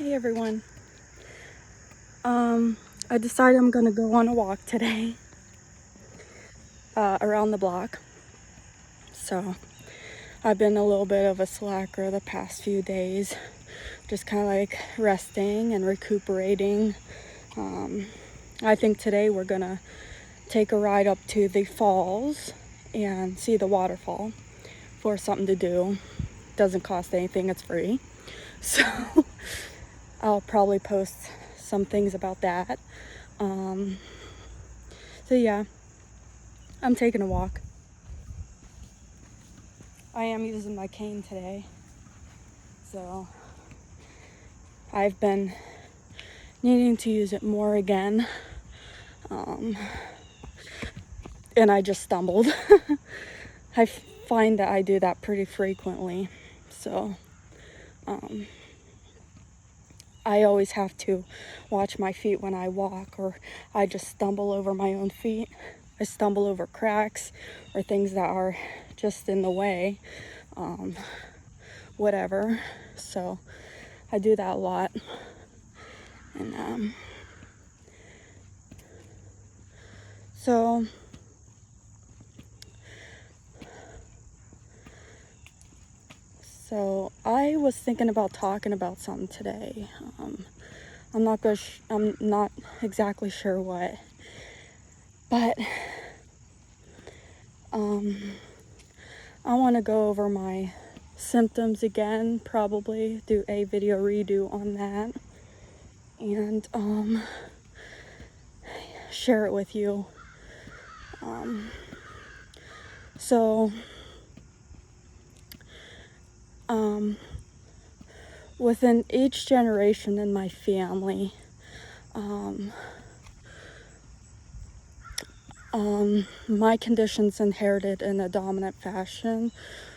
Hey everyone. I decided I'm gonna go on a walk today around the block. So I've been a little bit of a slacker the past few days, just kind of like resting and recuperating. I think today we're gonna take a ride up to the falls and see the waterfall for something to do. Doesn't cost anything, it's free. So I'll probably post some things about that. So yeah, I'm taking a walk. I am using my cane today. So I've been needing to use it more again. And I just stumbled. I find that I do that pretty frequently. So I always have to watch my feet when I walk, or I just stumble over my own feet. I stumble over cracks or things that are just in the way, whatever. So I do that a lot. And so I was thinking about talking about something today. I'm not exactly sure what, but I want to go over my symptoms again, probably do a video redo on that, and share it with you. So within each generation in my family, my condition's inherited in a dominant fashion.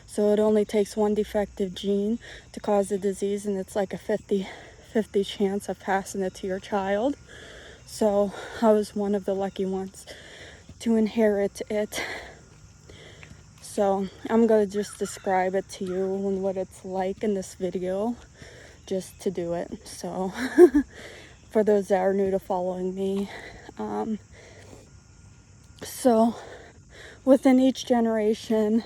So it only takes one defective gene to cause a disease, and it's like a 50-50 chance of passing it to your child. So I was one of the lucky ones to inherit it. So I'm going to just describe it to you and what it's like in this video, just to do it. So for those that are new to following me, so within each generation,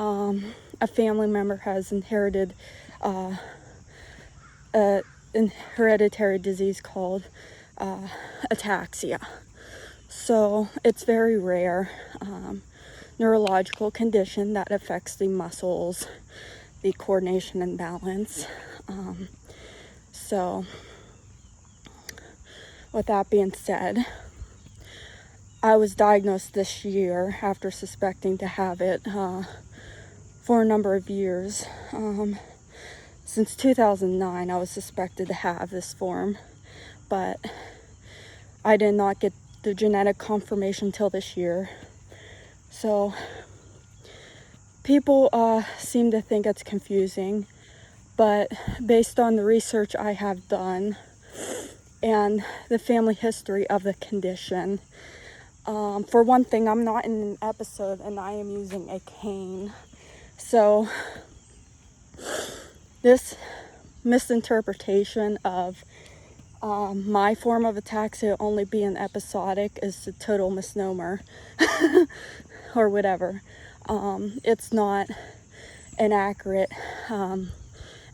a family member has inherited an hereditary disease called ataxia. So it's very rare neurological condition that affects the muscles, the coordination and balance. So with that being said, I was diagnosed this year after suspecting to have it for a number of years. Since 2009, I was suspected to have this form, but I did not get the genetic confirmation till this year. So people seem to think it's confusing, but based on the research I have done and the family history of the condition, for one thing, I'm not in an episode and I am using a cane. So this misinterpretation of my form of ataxia only being episodic is a total misnomer or whatever. It's not an accurate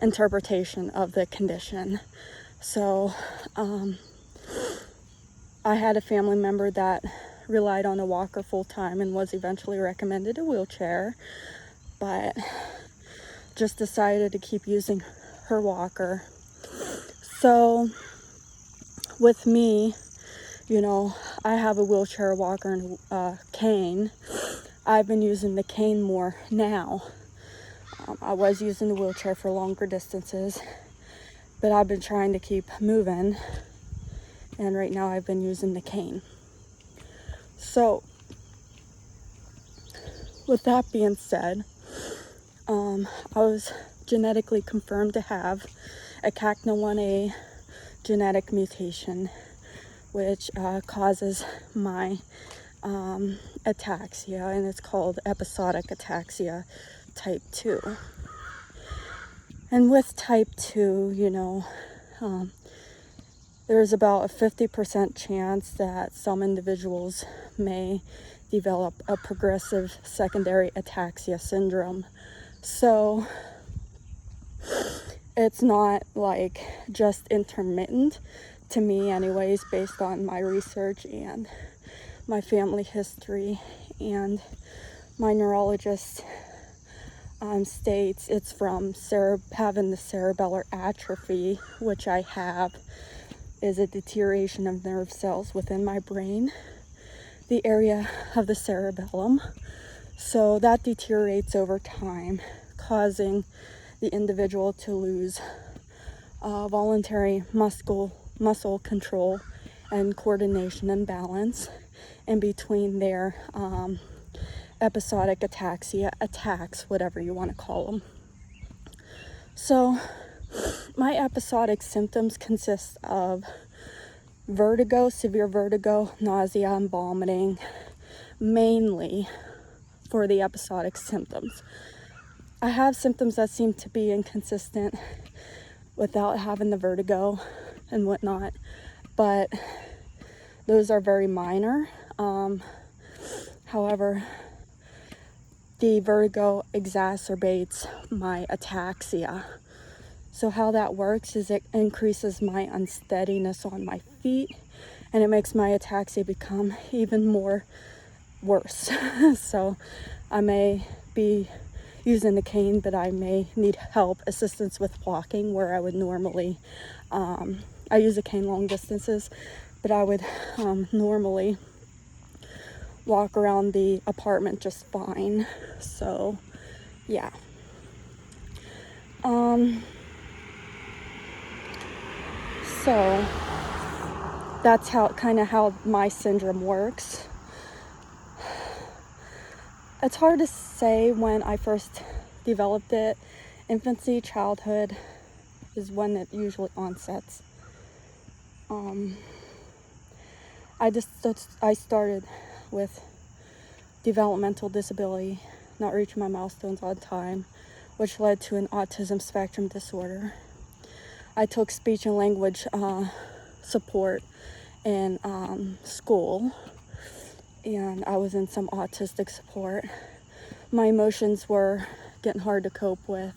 interpretation of the condition. So I had a family member that relied on a walker full time and was eventually recommended a wheelchair, but just decided to keep using her walker. So with me, I have a wheelchair, walker, and a cane. I've been using the cane more now. I was using the wheelchair for longer distances, but I've been trying to keep moving, and right now I've been using the cane. So with that being said, I was genetically confirmed to have a CACNA1A genetic mutation, which causes my ataxia, and it's called episodic ataxia type 2. And with type 2, There's about a 50% chance that some individuals may develop a progressive secondary ataxia syndrome. So it's not like just intermittent to me anyways, based on my research and my family history, and my neurologist states it's from having the cerebellar atrophy, which I have, is a deterioration of nerve cells within my brain, the area of the cerebellum. So that deteriorates over time, causing the individual to lose voluntary muscle control and coordination and balance in between their episodic ataxia attacks, whatever you want to call them. So my episodic symptoms consist of vertigo, severe vertigo, nausea, and vomiting, mainly for the episodic symptoms. I have symptoms that seem to be inconsistent without having the vertigo and whatnot, but those are very minor. However, the vertigo exacerbates my ataxia. So how that works is it increases my unsteadiness on my feet, and it makes my ataxia become even more worse. So I may be using the cane, but I may need assistance with walking, where I would normally, I use a cane long distances, but I would normally walk around the apartment just fine. So yeah. So that's how my syndrome works. It's hard to say when I first developed it. Infancy, childhood is when it usually onsets. I started with developmental disability, not reaching my milestones on time, which led to an autism spectrum disorder. I took speech and language support in school, and I was in some autistic support. My emotions were getting hard to cope with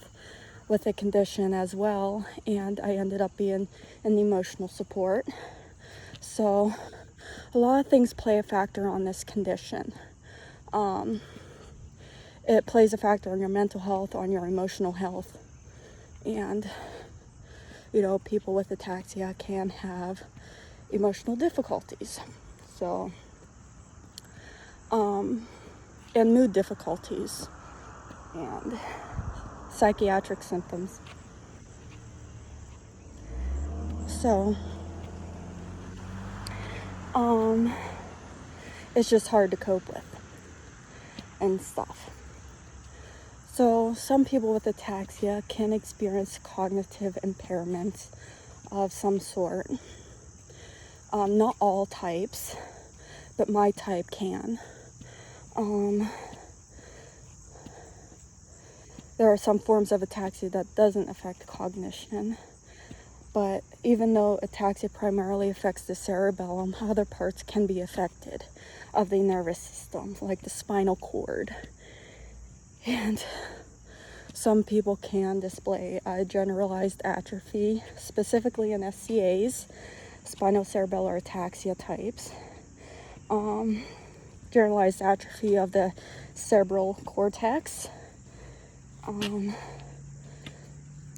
the condition as well, and I ended up being in the emotional support. So a lot of things play a factor on this condition. It plays a factor on your mental health, on your emotional health, and people with ataxia can have emotional difficulties. So and mood difficulties and psychiatric symptoms. So it's just hard to cope with and stuff. So some people with ataxia can experience cognitive impairments of some sort. Not all types, but my type can. There are some forms of ataxia that doesn't affect cognition, but even though ataxia primarily affects the cerebellum, other parts can be affected of the nervous system, like the spinal cord. And some people can display a generalized atrophy, specifically in SCAs, spinocerebellar ataxia types. Generalized atrophy of the cerebral cortex,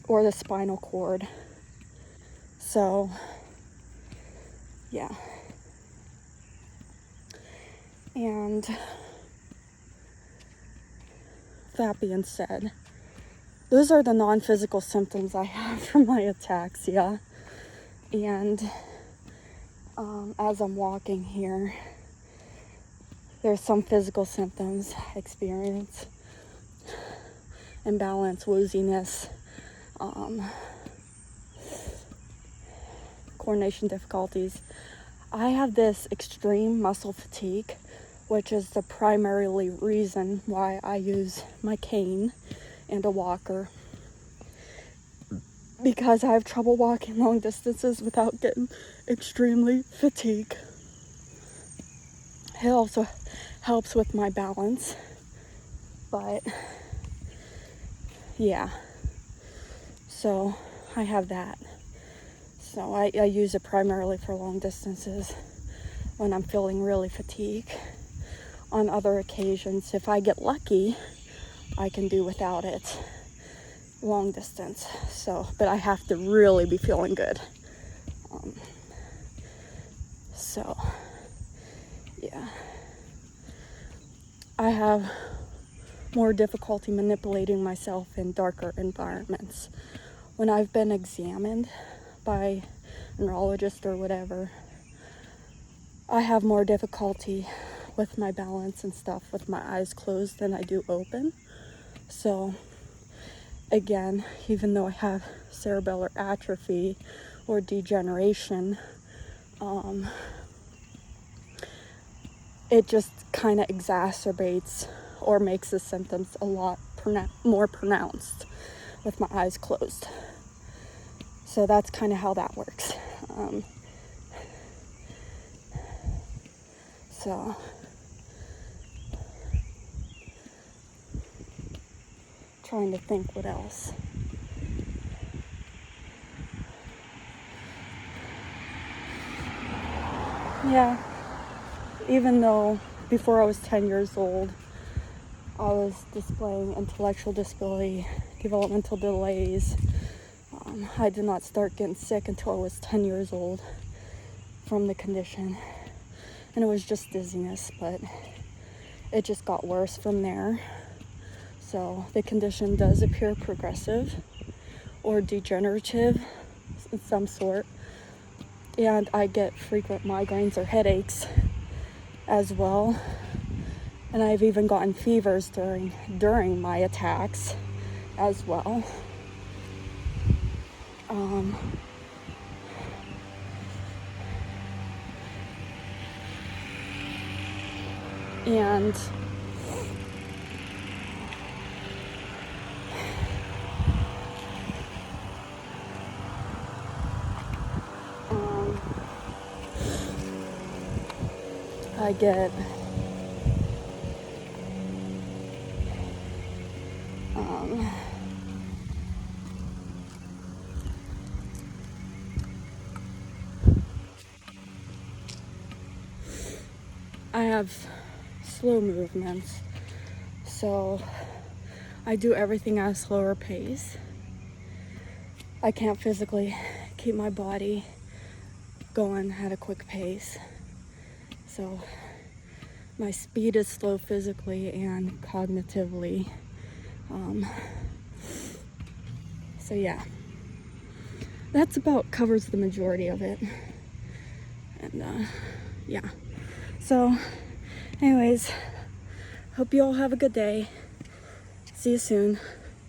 or the spinal cord. So, yeah. And that being said, those are the non-physical symptoms I have from my ataxia. And as I'm walking here, there's some physical symptoms I experience: imbalance, wooziness, coordination difficulties. I have this extreme muscle fatigue, which is the primary reason why I use my cane and a walker. because I have trouble walking long distances without getting extremely fatigued. It also helps with my balance, but yeah, so I have that. So I use it primarily for long distances when I'm feeling really fatigued. On other occasions, if I get lucky, I can do without it long distance. So, but I have to really be feeling good. So, yeah. I have more difficulty manipulating myself in darker environments. When I've been examined by a neurologist or whatever, I have more difficulty with my balance and stuff with my eyes closed than I do open. So again, even though I have cerebellar atrophy or degeneration, it just kind of exacerbates or makes the symptoms a lot more pronounced with my eyes closed. So that's kind of how that works. So trying to think what else. Yeah, even though before I was 10 years old, I was displaying intellectual disability, developmental delays. I did not start getting sick until I was 10 years old from the condition. And it was just dizziness, but it just got worse from there. So the condition does appear progressive or degenerative in some sort. And I get frequent migraines or headaches as well. And I've even gotten fevers during my attacks as well. And I get I have slow movements, so I do everything at a slower pace. I can't physically keep my body going at a quick pace, so my speed is slow physically and cognitively. So yeah, that's about covers the majority of it. And yeah, so anyways, hope you all have a good day. See you soon.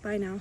Bye now.